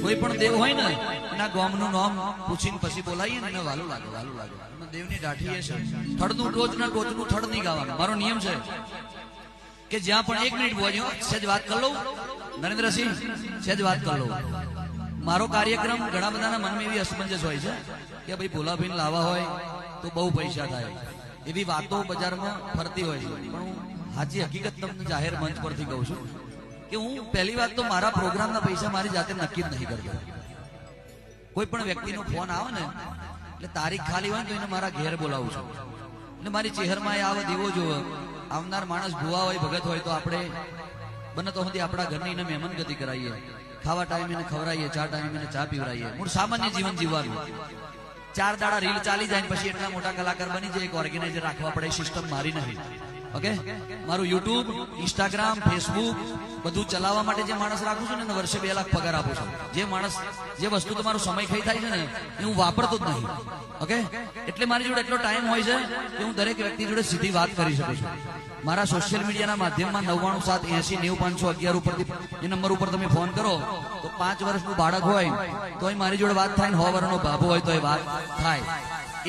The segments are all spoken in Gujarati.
કોઈ પણ દેવ હોય ને એના ગામનું નામ પૂછીને પછી બોલાવીએ ને એને વાલું લાગે દેવની દાઢી એ છે. થડનું ટોચના ટોચનું થડ નહીં ગાવાનું. મારો નિયમ છે કે જ્યાં પણ 1 મિનિટ બોજો સહેજ વાત કરી લઉં. નરેન્દ્રસિંહ સહેજ વાત કરી લઉં. મારો કાર્યક્રમ ઘણા બધાના મનમાં એવી અસમંજસ હોય છે કે ભાઈ ભોલાભાઈને લાવવા હોય તો બહુ પૈસા થાય, એવી વાતો બજારમાં ફરતી હોય છે. પણ હું સાચી હકીકત તમને જાહેર મંચ પરથી કહું છું કે હું પહેલી વાત તો મારા પ્રોગ્રામના પૈસા મારી જાતે નક્કી જ નહીં કરતો. કોઈ પણ વ્યક્તિનો ફોન આવે ને એટલે તારીખ ખાલી હોય ને તો એને મારા ઘેર બોલાવું છું. એટલે મારી ચહેરમાં આવે દીવો જોવે. આવનાર માણસ ભુવા હોય ભગત હોય તો આપણે બને તો સુધી આપણા ઘરની એને મહેમાન ગતિ કરાવીએ, ખાવા ટાઈમે એને ખવડાવીએ, ચા ટાઈમે એને ચા પીવડાવીએ. મૂળ સામાન્ય જીવન જીવવાનું. 4 દાડા રીલ ચાલી જાય પછી એટલા મોટા કલાકાર બની જાય. એક ઓર્ગેનાઇઝર રાખવા પડે, સિસ્ટમ મારી નથી. ઓકે, મારું યુટ્યુબ, ઇન્સ્ટાગ્રામ, ફેસબુક બધું ચલાવવા માટે જે માણસ રાખું છું ને વર્ષે 2 લાખ પગાર આપું છું. જે માણસ જે વસ્તુ તમારો સમય ખાઈ થાય છે ને એ હું વાપરતો જ નહીં. ઓકે, એટલે મારી જોડે એટલો ટાઈમ હોય છે કે હું દરેક વ્યક્તિ જોડે સીધી વાત કરી શકું છું. મારા સોશિયલ મીડિયાના માધ્યમમાં 99 7 80 90 511 ઉપરથી એ નંબર ઉપર તમે ફોન કરો તો 5 વર્ષનું બાળક હોય તો મારી જોડે વાત થાય ને 100 વર્ષનો બાબો હોય તો એ વાત થાય.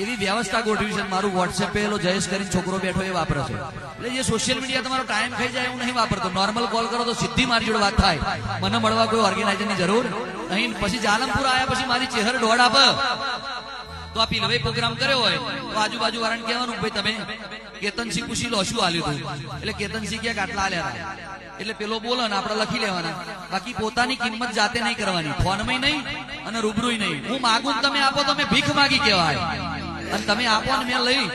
એવી વ્યવસ્થા ગોઠવી છે. મારું વોટ્સએપ પેલો જયેશ કરીને છોકરો બેઠો એ વાપરે છે. એટલે જે સોશિયલ મીડિયા તમારો ટાઈમ ખાઈ જાય હું નહીં વાપરતો. નોર્મલ કોલ કરો તો સીધી મારી જોડે વાત થાય. મને મળવા કોઈ ઓર્ગેનાઇઝરની જરૂર નહીં. પછી જાલમપુર આવ્યા પછી મારી ચહેર દોડ આપે તો આ પીલભાઈ પ્રોગ્રામ કર્યો હોય તો આજુબાજુ વાળાને કહેવાનું ભાઈ તમે કેતનસિંહ પૂછી લો શું આલ્યું હતું. એટલે કેતનસિંહ ક્યાંક આટલા આલ્યા હતા. એટલે પેલો બોલો ને આપણે લખી લેવાના. બાકી પોતાની કિંમત જાતે નહીં કરવાની, ફોનમાં નહીં અને રૂબરૂય નહીં. હું માગું તમે આપો તો મેં ભીખ માગી કહેવાય, અને તમે આપો ને મેં લઈ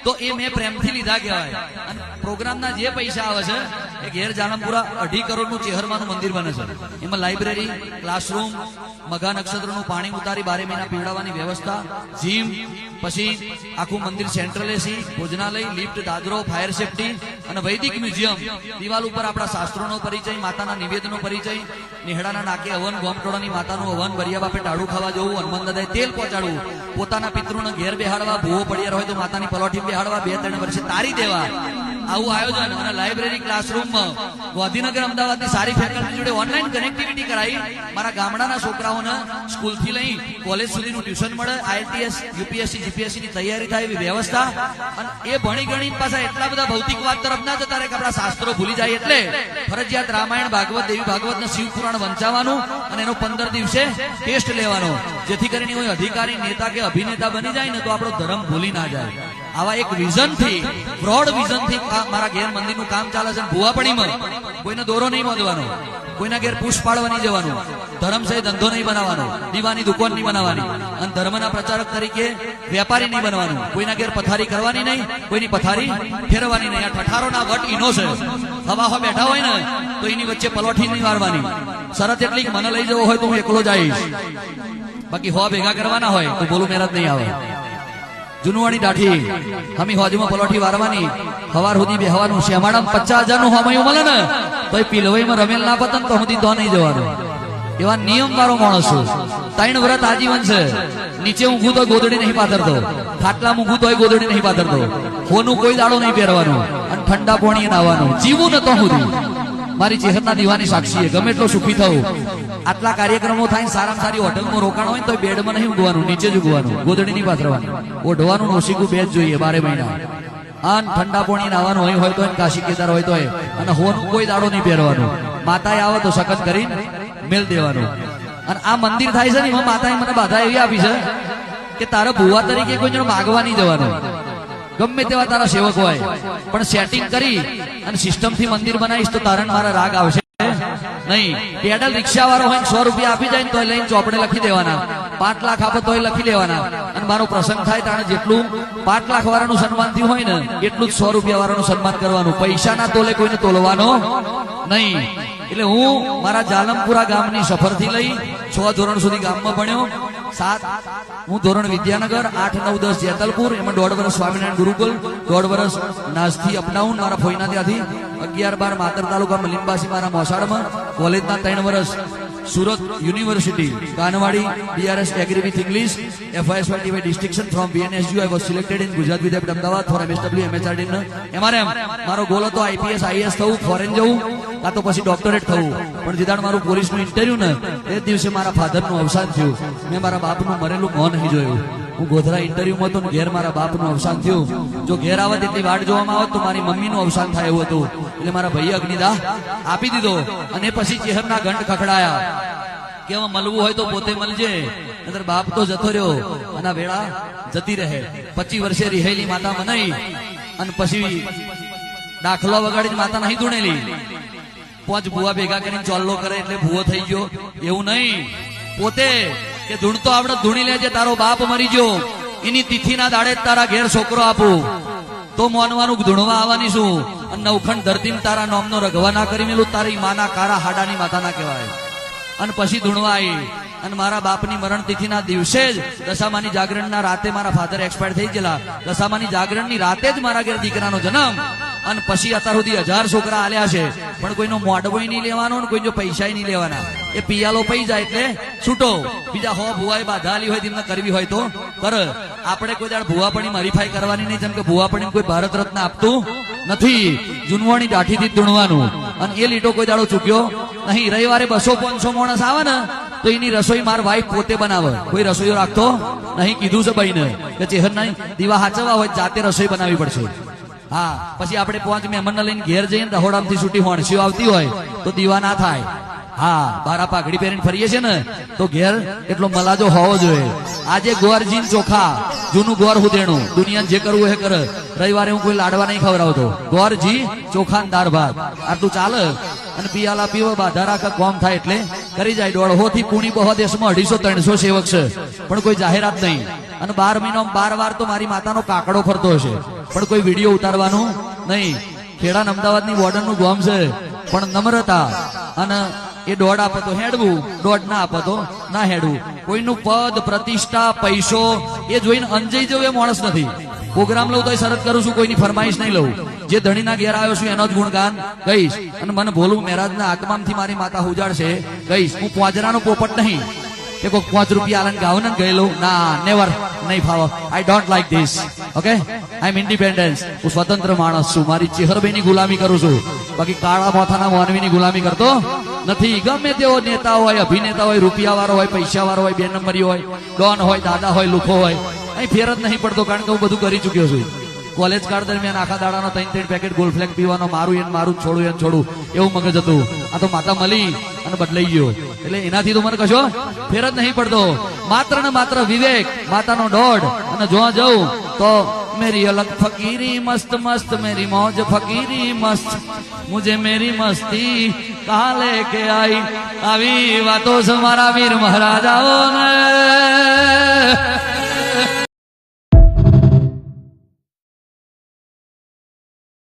તો એ મેં પ્રેમથી લીધા કહેવાય. અને પ્રોગ્રામના જે પૈસા આવે છે એ ઘેર જાલમપુરા 2.5 કરોડનું ચેહરમાનું મંદિર બને છે. એમાં લાઇબ્રેરી, ક્લાસરૂમ, મઘા નક્ષત્રનું પાણી ઉતારી 12 મહિના પીવડાવવાની વ્યવસ્થા, જીમ, પછી આખું મંદિર સેન્ટ્રલ એસી, ભોજનાલય, લિફ્ટ, દાદરો, ફાયર સેફટી અને વૈદિક મ્યુઝિયમ. દિવાલ ઉપર આપણા શાસ્ત્રોનો પરિચય, માતાના નિવેદનો પરિચય, નેહડાના નાકે હવન, ગોમટોળાની માતાનું હવન, બરિયા બાપે ટાળું ખાવા જવું, હનુમાન દાદાએ તેલ પહોંચાડવું, પોતાના પિતૃને ઘેર બેહાડવા, ભૂવો પડિયાર હોય તો માતાની પલોઠી બેહાડવા, 2-3 વર્ષે તારી દેવા. આવું આયોજન. અને લાઇબ્રેરી, ક્લાસરૂમમાં ગાંધીનગર અમદાવાદની સારી ફેકલ્ટી જોડે ઓનલાઈન કનેક્ટિવિટી કરાવી મારા ગામડાના છોકરાઓને સ્કૂલથી લઈ કોલેજ સુધીનું ટ્યુશન મળે, IELTS, UPSC, GPSC ની તૈયારી થાય એવી વ્યવસ્થા. અને એ ભણી ગણી પાછા એટલા બધા ભૌતિકવાદ તરફ ના જતા રહે કે આપણા શાસ્ત્રો ભૂલી જાય. એટલે ફરજિયાત રામાયણ, ભાગવત, દેવી ભાગવત ને શિવ પુરાણ વંચાવવાનું અને એનો 15 દિવસે ટેસ્ટ લેવાનો, જેથી કરીને કોઈ અધિકારી, નેતા કે અભિનેતા બની જાય ને તો આપણો ધર્મ ભૂલી ના જાય. આવા એક વિઝનથી, બ્રોડ વિઝનથી મારા ઘેર મંદિરનું કામ ચાલે છે. ભુવાપણીમાં કોઈને દોરો નહીં બાંધવાનો, કોઈના ઘેર પુષ્પ પાડવા નહીં જવાનું, ધર્મ છે ધંધો નહીં બનાવવાનો, દીવાની દુકાન નહીં બનાવવાની, અને ધર્મના પ્રચારક તરીકે વેપારી નહીં બનવાનું, કોઈના ઘેર પથારી કરવાની નહીં, કોઈની પથારી ફેરવાની નહીં. આ ઠઠારોના વટ ઈનો છે. હવા બેઠા હોય ને તો એની વચ્ચે પલોઠી નહીં વારવાની. શરત એટલી મને લઈ જવો હોય તો હું એકલો જઈશ, બાકી હવા ભેગા કરવાના હોય તો બોલું મેરાજ નહીં આવે. જુનવાણી દાઠી હમી હોજમાં પલોઠી વારવાની, સવાર સુધી બેહવાનું. શેમાડામાં 50,000 નું હોમયું મળે ને તો એ પીલવાઈમાં રમેલ ના પતન તો સુધી તો નહીં જવાનું. એવા નિયમ વાળો માણસ છું. 3 વ્રત આજીવન છે. નીચે ઊંઘું તો ગોદડી નહીં પાથરતો, ખાટલા ઊંઘું તો ગોદડી નહીં પાથરતો, હોનું કોઈ દાડો નહીં પહેરવાનું, અને ઠંડા પાણીએ નાવાનું. જીવું ન તો સુધી મારી ચહેરના દીવાની સાક્ષી ગમે એટલો સુખી થવું. આટલા કાર્યક્રમો થાય, સારામાં સારી હોટલમાં રોકાણ હોય તો બેડમાં નહીં ઊંઘવાનું, નીચે જ ઊંઘવાનું, ગોદડી નહીં પાથરવાનું. ઓઢવાનું ઓશીકું 2 જ જોઈએ 12 મહિના. અને ઠંડા પાણી નાવાનું હોય તો કાશી કેદાર હોય તો, અને હોનું કોઈ દાડો નહીં પહેરવાનું. માતાએ આવે તો સખત કરી મેલ દેવાનું. અને આ મંદિર થાય છે ને એમાં માતાએ મને બાધા એવી આપી છે કે તારા ભુવા તરીકે કોઈ જણ માગવા નહીં જવાનું. ગમે તેવા તારા સેવક હોય પણ સેટિંગ કરી અને સિસ્ટમથી મંદિર બનાવીશ તો તારણ મારા રાગ આવશે નહીં. પેડલ રિક્ષા વાળો હોય 100 રૂપિયા આપી જાય તો લઈને ચોપડે લખી દેવાના, 5 લાખ આપે તોય લખી લેવાના. અને મારો પ્રસંગ થાય ત્યારે જેટલું 5 લાખ વાળાનું સન્માન થયું હોય ને એટલું જ 100 રૂપિયા વાળાનું સન્માન કરવાનું. પૈસાના તોલે કોઈને તોલવાનો નહીં. એટલે હું મારા જાલમપુરા ગામની સફરથી લઈ 6 ધોરણ સુધી ગામમાં ભણ્યો. 7 હું ધોરણ વિદ્યાનગર, 8, 9, 10 જેતલપુર, એમાં 1.5 વર્ષ સ્વામિનારાયણ ગુરુકુલ, 1.5 વર્ષ નાસથી અપનાઉન મારા ફોઈના ત્યાંથી, 11-12 માતર તાલુકામાં લીંબાસી મારા મોસાળમાં, કોલેજના 3 વર્ષ સુરત યુનિવર્સિટી કાનવાડી BRS agree with English FIS by distinction from BNSU I was selected in Gujarat Vidyapit Ahmedabad for MSW MHRD MRM મારો ગોલ હતો IPS IAS થવું ફોરેન જવું કાં તો પછી ડોક્ટરેટ થવું પણ જેદાડ મારું પોલીસનું ઇન્ટરવ્યુ ને એ દિવસે મારા ફાધરનું અવસાન થયું મેં મારા બાપનું મરેલું મોં નહીં જોયું હું ગોધરા ઇન્ટરવ્યુમાં હતો ને ઘેર મારા બાપનું અવસાન થયું જો ઘેર આવત એટલી વાટ જોવામાં આવત તો મારી મમ્મીનું અવસાન થાય એવું હતું એટલે મારા ભાઈએ અગ્નિદાહ આપી દીધો અને પછી ચેહરના ઘંટ ખખડાયા કે હવે મળવું હોય તો પોતે મળજે નતર બાપ તો જતો રહ્યો અને વેળા જતી રહે 25 વર્ષે રિહેલી માતા મનાઈ અને પછી દાખલો વગાડી માતા નહીં ધૂણેલી 5 ભુવા ભેગા કરીને ચોલ્લો કરે એટલે ભુવો થઈ ગયો એવું નહીં પોતે કે ધૂણતો આવડત ધૂણી લેજે તારો બાપ મરી ગયો એની તિથિના દાડે જ તારા ઘેર છોકરો આપું તો મોનવાનું ધૂણવા આવવાની શું અને નવખંડ ધરતીમાં તારા નોમનો રઘવા ના કરી મેલું તારી માના કારા હાડાની માતા ના કહેવાય અને પછી ધૂણવા આવી અને મારા બાપની મરણ તિથિના દિવસે જ દશામાની જાગરણના રાતે મારા ફાધર એક્સપાયર થઈ ગયેલા દશામાની જાગરણની રાતે જ મારા ઘેર દીકરાનો જન્મ અને પછી અત્યાર સુધી 1000 છોકરા આલ્યા છે પણ કોઈનો મોઢવોય નહીં લેવાનો ને કોઈ પૈસા નહીં લેવાના એ પિયાલો પઈ જાય એટલે છૂટો બીજા હો ભુવાએ બાધા આલી હોય તેમને કરવી હોય તો કર આપણે કોઈ દાડ ભુવાપણી હરીફાઈ કરવાની નહીં જેમ કે ભુવાપણી કોઈ ભારત રત્ન આપતું નથી જુનવાણી દાઠીથી ધૂણવાનું અને એ લીટો કોઈ દાડો ચૂક્યો નહીં રવિવારે 200-500 માણસ આવે ને તો એની રસોઈ માર વાઈફ પોતે બનાવે કોઈ રસોઈઓ રાખતો નહીં કીધું છે ભાઈને કે ચેહર નહીં દીવા હાચવા હોય જાતે રસોઈ બનાવવી પડશે હા પછી આપણે 5 મહેમાન લઈને ઘેર જઈને રહોડામાંથી છૂટી હોણસીઓ આવતી હોય તો દીવા ના થાય હા બારા પાઘડી પહેરીને ફરીએ છે ને તો ઘેર એટલો મલાજો હોવો જોઈએ આજે ગોરજીન ચોખા જૂનું ગોર હુદેણું દુનિયાને જે કરવું એ કરે રવિવારે હું કોઈ લાડવા નહીં ખવડાવતો ગોરજી ચોખા દાળ ભાત આટલું ચાલે અને પિયાલા પીવો બાધા રાખે કોમ થાય એટલે કરી જાય 150 થી પૂણી બહો દેશમાં 250-300 સેવક છે પણ કોઈ જાહેરાત નહીં અને 12 મહિનામાં 12 વાર તો મારી માતાનો કાકડો ફરતો હશે પણ કોઈ વિડીયો ઉતારવાનું નહીં ખેડા અમદાવાદની વોર્ડનનું ગામ છે પણ નમ્રતા અને એ દોડ આપો તો હેડવું દોડ ના આપો તો ના હેડવું કોઈનું પદ પ્રતિષ્ઠા પૈસો એ જોઈને અંજાઈ જવું એ માણસ નથી પ્રોગ્રામ લઉં તો શરત કરું છું કોઈની ફરમાઈશ નહીં લઉં જે ધણીના ઘેર આવ્યો છું એનો જ ગુણગાન કહીશ અને મને ભોલું મહેરાજના આત્મામાંથી મારી માતા ઉજાડશે કહીશ હું પોજરાનો પોપટ નહીં કે કોઈ 5 રૂપિયા આલન ગાવ ને ગયેલું ના નેવર નહીં ફાવો I don't like this okay I am independence હું સ્વતંત્ર માણસ છું મારી ચેહરભાઈની ગુલામી કરું છું બાકી કાળા મોથાના માનવીની ગુલામી કરતો નથી ગમે તેવો નેતા હોય અભિનેતા હોય રૂપિયા વાળો હોય પૈસા વાળો હોય 2 નંબરી હોય ડોન હોય દાદા હોય લુખો હોય અહીં ફેર જ નહીં પડતો કારણ કે હું બધું કરી ચુક્યો છું કોલેજ કાળ દરમિયાન આખા દાડાનો 3 પેકેટ ગોલ્ડફ્લેક પીવાનો મારું એને મારું છોડું એવું મગજ હતું આ તો માતા મળી અને બદલાઈ ગયો એટલે એનાથી તો મને કશો ફેર જ નહીં પડતો માત્ર ને માત્ર વિવેક માતાનો દોડ અને જો જવું તો मेरी अलग फकीरी मस्त मस्त मेरी मौज फकीरी मस्त मुझे मेरी मस्ती कहाँ लेके आई આવી વાતો છે મારા વીર મહારાજાઓ ને